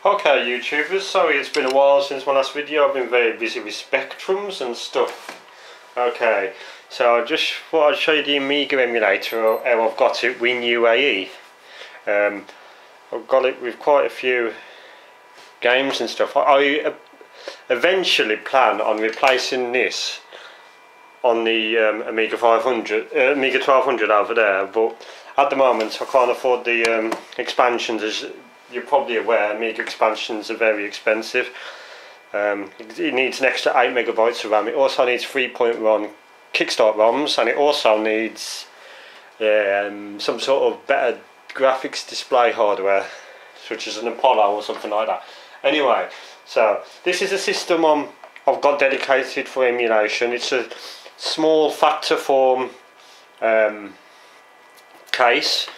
Okay YouTubers, sorry it's been a while since my last video. I've been very busy with spectrums and stuff. Okay, so I just thought I'd show you the Amiga Emulator, how I've got it winuae. I've got it with quite a few games and stuff. I eventually plan on replacing this on the Amiga 1200 over there, but at the moment I can't afford the expansions. As you're probably aware, Amiga expansions are very expensive. It needs an extra 8 megabytes of RAM. It also needs 3.1 kickstart ROMs, and it also needs some sort of better graphics display hardware, such as an Apollo or something like that. Anyway, so this is a system I've got dedicated for emulation. It's a small factor form case.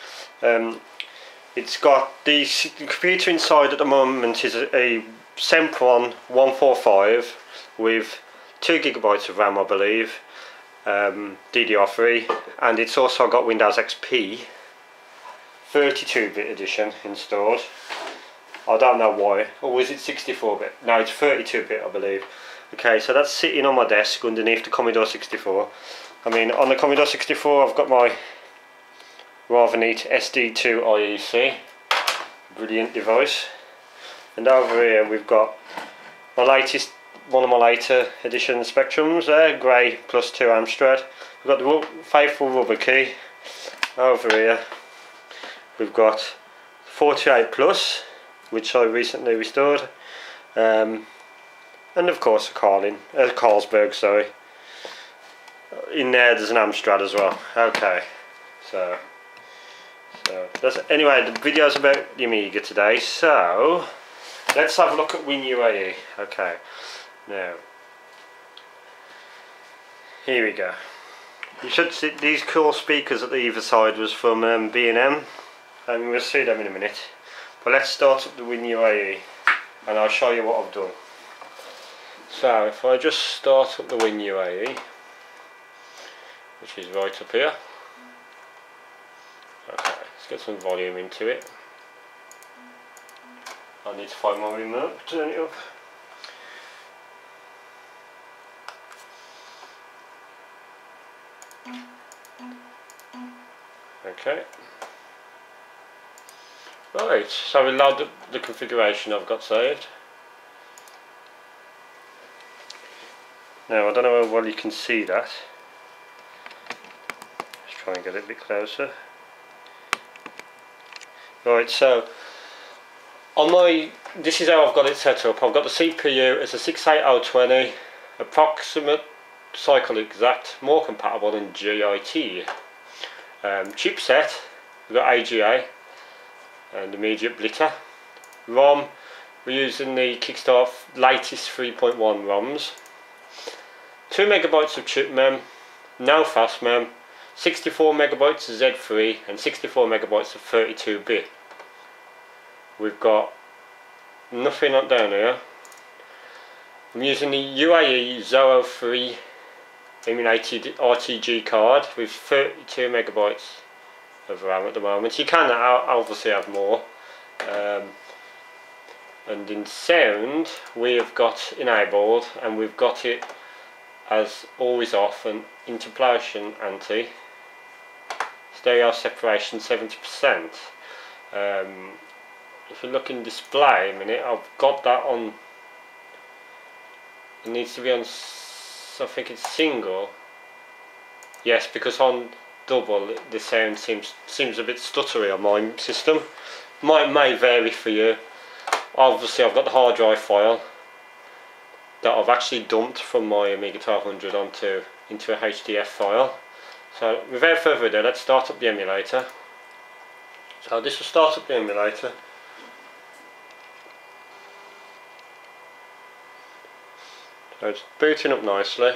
It's got the computer inside at the moment is a Sempron 145 with 2 gigabytes of RAM, I believe, DDR3, and it's also got Windows XP 32-bit edition installed. I don't know why, or was it 64-bit? No, it's 32-bit, I believe. Okay, so that's sitting on my desk underneath the Commodore 64. I mean, on the Commodore 64 I've got my rather neat SD2 IEC, brilliant device. And over here we've got my latest, one of my later edition Spectrums there, grey +2 Amstrad. We've got the faithful rubber key. Over here we've got 48 Plus, which I recently restored, and of course a Carlsberg, sorry. In there's an Amstrad as well. Okay, so that's, anyway, the video's about the Amiga today, so let's have a look at winuae. Okay, now here we go. You should see these cool speakers at the either side was from B&M, and we'll see them in a minute. But let's start up the winuae and I'll show you what I've done. So if I just start up the winuae, which is right up here. Okay, let's get some volume into it. I need to find my remote, turn it up. Okay. Right, so we load the configuration I've got saved. Now I don't know how well you can see that. Let's try and get it a bit closer. Right, so on this is how I've got it set up. I've got the CPU as a 68020, approximate cycle exact, more compatible than GIT. Chipset, we've got AGA and immediate blitter. ROM, we're using the Kickstart latest 3.1 ROMs. 2 megabytes of chip mem, no fast mem, 64 megabytes of Z3 and 64 megabytes of 32-bit. We've got nothing up down here. I'm using the UAE Zoho 3 emulated RTG card with 32 megabytes of RAM at the moment. You can obviously have more. And in sound we have got enabled, and we've got it as always off and interpolation anti, stereo separation 70%. If you look in display a minute, I've got that on, it needs to be on, I think it's single. Yes, because on double the sound seems a bit stuttery on my system. May vary for you. Obviously I've got the hard drive file that I've actually dumped from my Amiga 1200 into a HDF file. So without further ado, let's start up the emulator. So this will start up the emulator. So it's booting up nicely.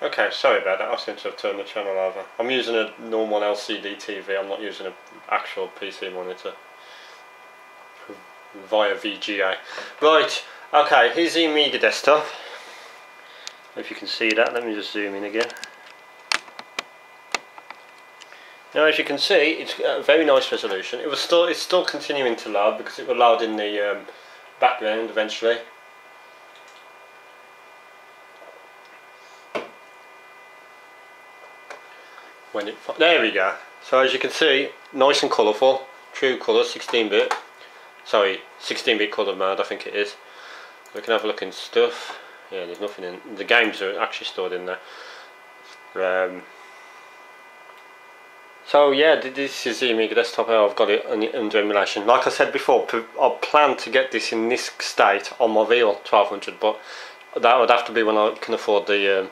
Okay, sorry about that, I seem to have turned the channel over. I'm using a normal LCD TV, I'm not using an actual PC monitor via VGA. Right, okay, here's the Amiga desktop. If you can see that, let me just zoom in again. Now, as you can see, it's a very nice resolution. It's still continuing to load because it will load in the background eventually. There we go. So as you can see, nice and colourful, true colour, 16-bit. Sorry, 16-bit colour mode, I think it is. We can have a look in stuff. Yeah, there's nothing in. The games are actually stored in there. So yeah, this is the Amiga desktop. I've got it under emulation. Like I said before, I plan to get this in this state on my real 1200, but that would have to be when I can afford the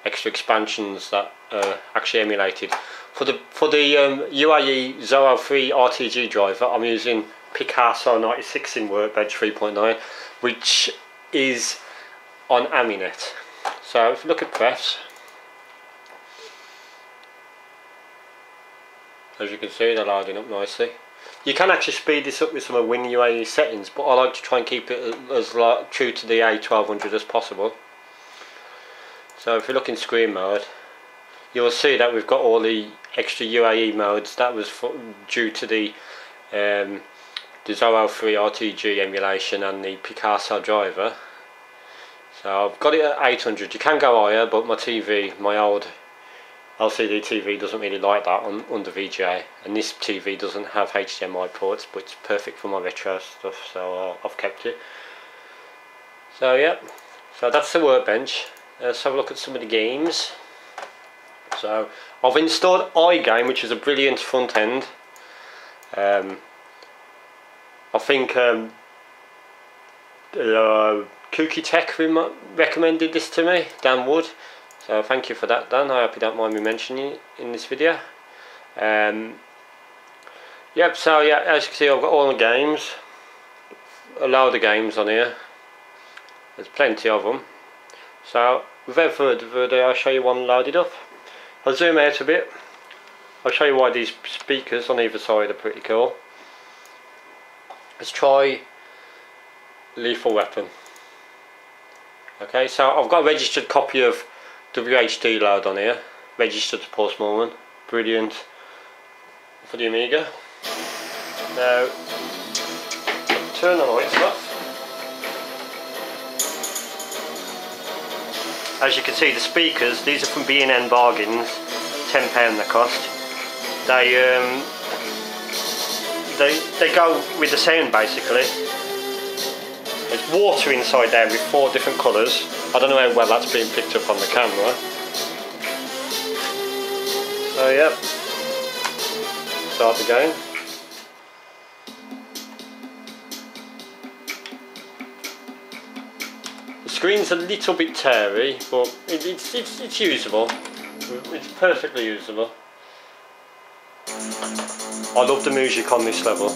extra expansions that are actually emulated. For the UAE Zoho 3 RTG driver, I'm using Picasso 96 in Workbench 3.9, which is on Aminet. So if you look at prefs, as you can see, they're loading up nicely. You can actually speed this up with some of winuae settings, but I like to try and keep it as true to the A1200 as possible. So if you look in screen mode, you'll see that we've got all the extra UAE modes that was due to the Zoho 3 RTG emulation and the Picasso driver. So I've got it at 800. You can go higher, but my TV, my old LCD TV, doesn't really like that under VGA, and this TV doesn't have HDMI ports, but it's perfect for my retro stuff, so I've kept it. So yeah, so that's the Workbench. Let's have a look at some of the games. So I've installed iGame, which is a brilliant front end. I think Kooky Tech recommended this to me, Dan Wood. So thank you for that, Dan. I hope you don't mind me mentioning it in this video. Yep, so yeah, as you can see, I've got all the games. A load of games on here. There's plenty of them. So without further ado, I'll show you one loaded up. I'll zoom out a bit. I'll show you why these speakers on either side are pretty cool. Let's try Lethal Weapon. Okay, so I've got a registered copy of WHD load on here, registered to Pulse Mormon, brilliant for the Amiga. Now, turn the lights off. As you can see, the speakers, these are from B&N Bargains, £10 they cost. They go with the sound basically. There's water inside there with 4 different colours. I don't know how well that's being picked up on the camera. So yeah, start the game. The screen's a little bit teary, but it's usable. It's perfectly usable. I love the music on this level.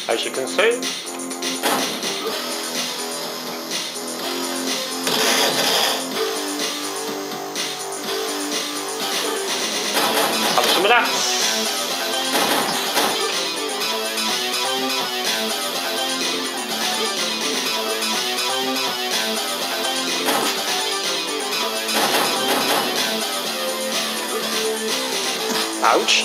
As you can see, have some of that. Ouch.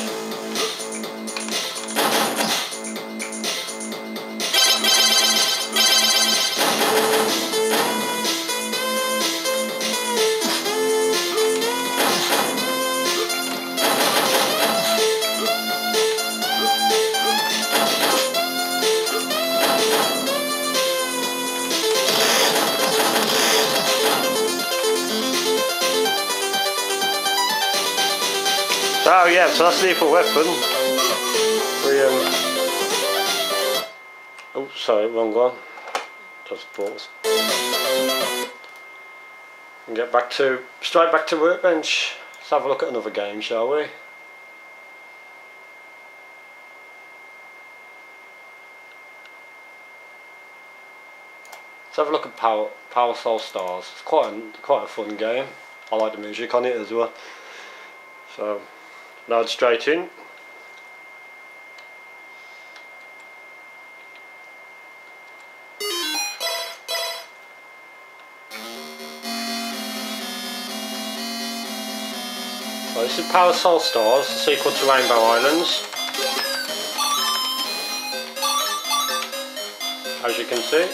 Oh yeah, so that's Lethal Weapon. Oh, sorry, wrong one. Just pause. And get straight back to Workbench. Let's have a look at another game, shall we? Let's have a look at Power Soul Stars. It's quite a fun game. I like the music on it as well. So, load straight in. This is Parasol Stars, the sequel to Rainbow Islands. As you can see.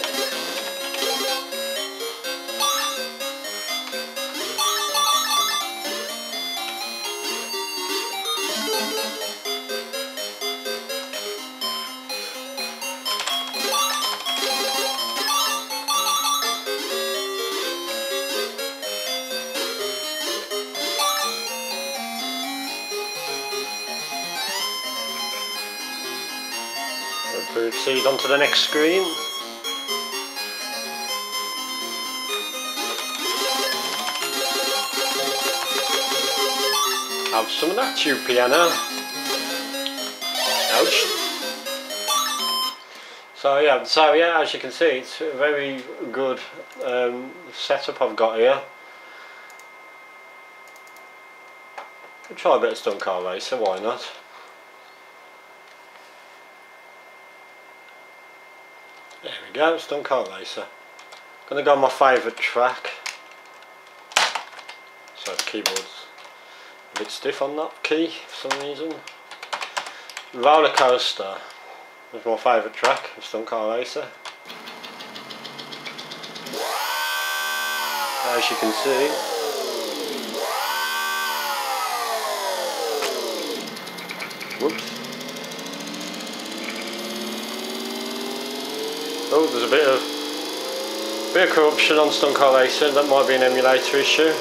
Proceed onto the next screen. Have some of that, you piano. Ouch. So yeah, as you can see, it's a very good setup I've got here. I'll try a bit of stunt car racer, why not? There we go, stunt car racer. Gonna go on my favourite track. So the keyboard's a bit stiff on that key for some reason. Roller Coaster is my favourite track of stunt car racer. As you can see. Whoops. Oh, there's a bit of corruption on stunt car racer. That might be an emulator issue.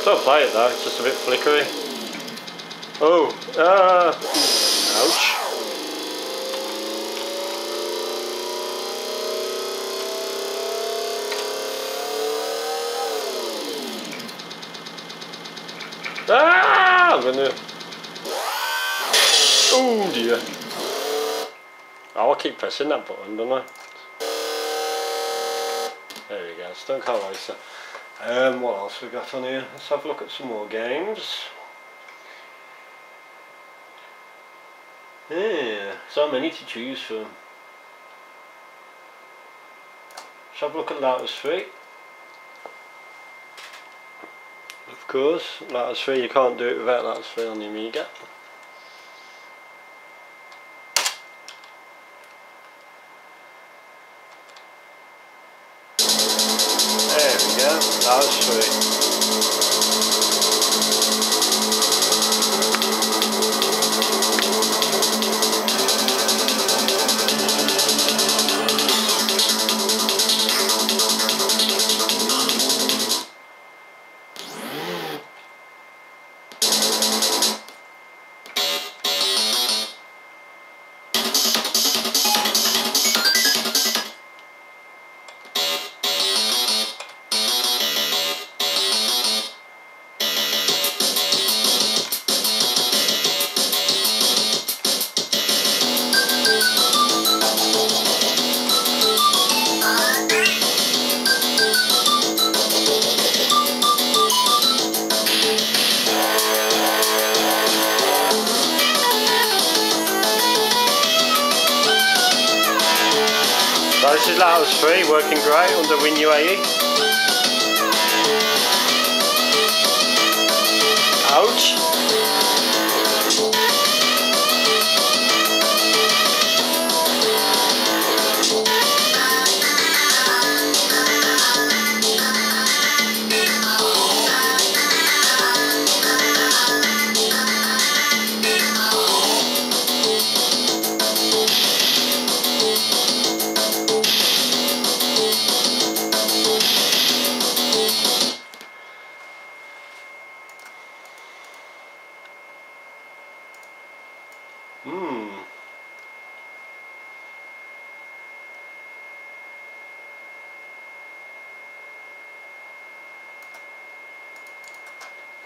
Still play it though, it's just a bit flickery. Oh, ouch. I'm gonna. Oh dear. Oh, I'll keep pressing that button, don't I? There we go, stunt car racer. What else we got on here? Let's have a look at some more games. Yeah, so many to choose from. Let's have a look at Lotus 3. Of course, Lotus 3, you can't do it without Lotus 3 on the Amiga. Lotus 3. So this is Lotus 3 working great under winuae. Ouch!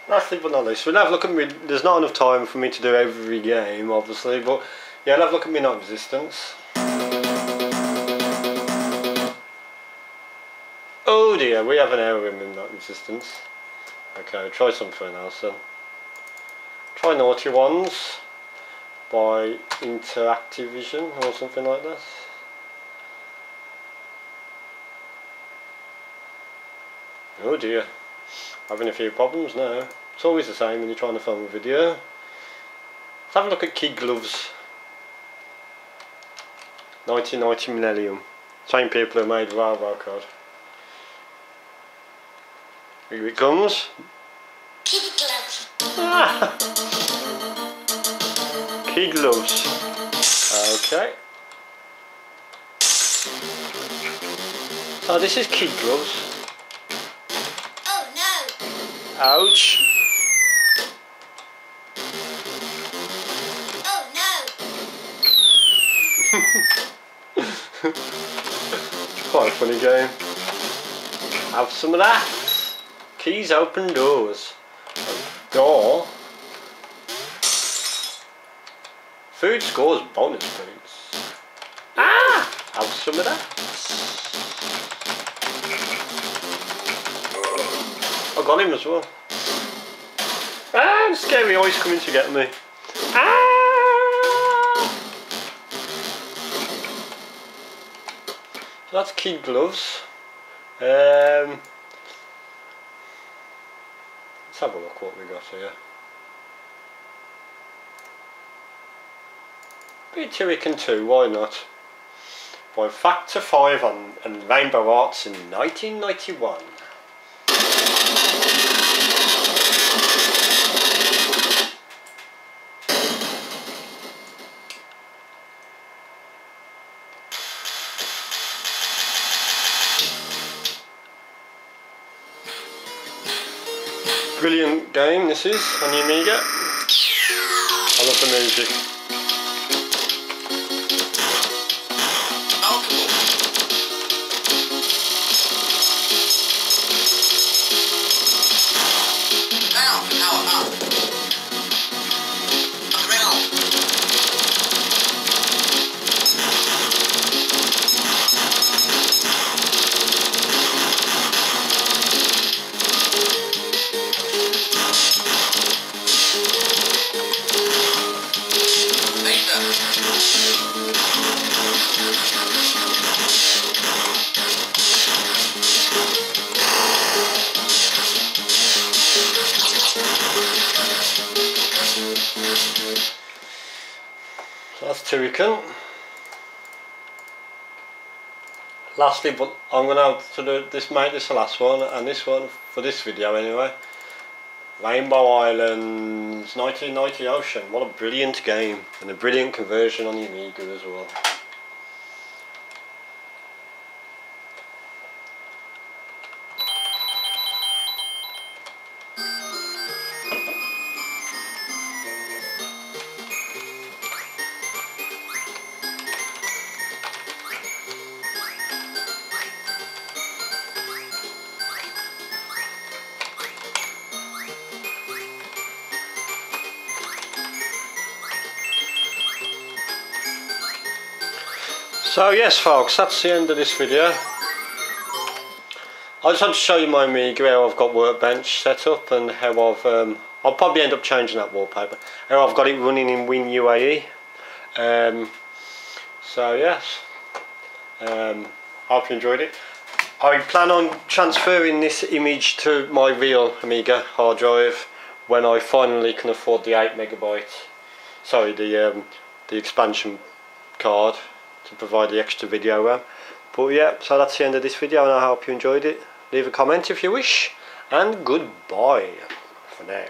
Lastly but not least, we'll have a look at me. There's not enough time for me to do every game, obviously, but yeah, I'll have a look at Midnight Resistance. Oh dear, we have an error in Midnight Resistance. Okay, try something else then. Try Naughty Ones by Interactivision or something like that. Oh dear. Having a few problems now. It's always the same when you're trying to film a video. Let's have a look at kid gloves. 1990 Millennium. Same people who made Railroad Card. Here it comes. Kid gloves. Ah. Kid gloves. Okay. So this is kid gloves. Oh no. Ouch. Oh no. Quite a funny game. Have some of that. Keys open doors. A door. Food scores bonus points. Ah! Have some of that. I got him as well. Ah! Scary always coming to get me. Ah! So that's kid gloves. Let's have a look what we got here. Turrican 2, why not? By Factor 5 and Rainbow Arts in 1991. Brilliant game this is on the Amiga. I love the music. So that's Turrican. Lastly, but I'm going to have to do this, make this the last one, and this one for this video anyway. Rainbow Islands 1990 Ocean. What a brilliant game, and a brilliant conversion on the Amiga as well. So yes folks, that's the end of this video. I just want to show you my Amiga, how I've got Workbench set up and how I'll probably end up changing that wallpaper, how I've got it running in winuae. So yes, hope you enjoyed it. I plan on transferring this image to my real Amiga hard drive when I finally can afford the 8MB, sorry, the expansion card to provide the extra video RAM. But yeah, so that's the end of this video, and I hope you enjoyed it. Leave a comment if you wish, and goodbye for now.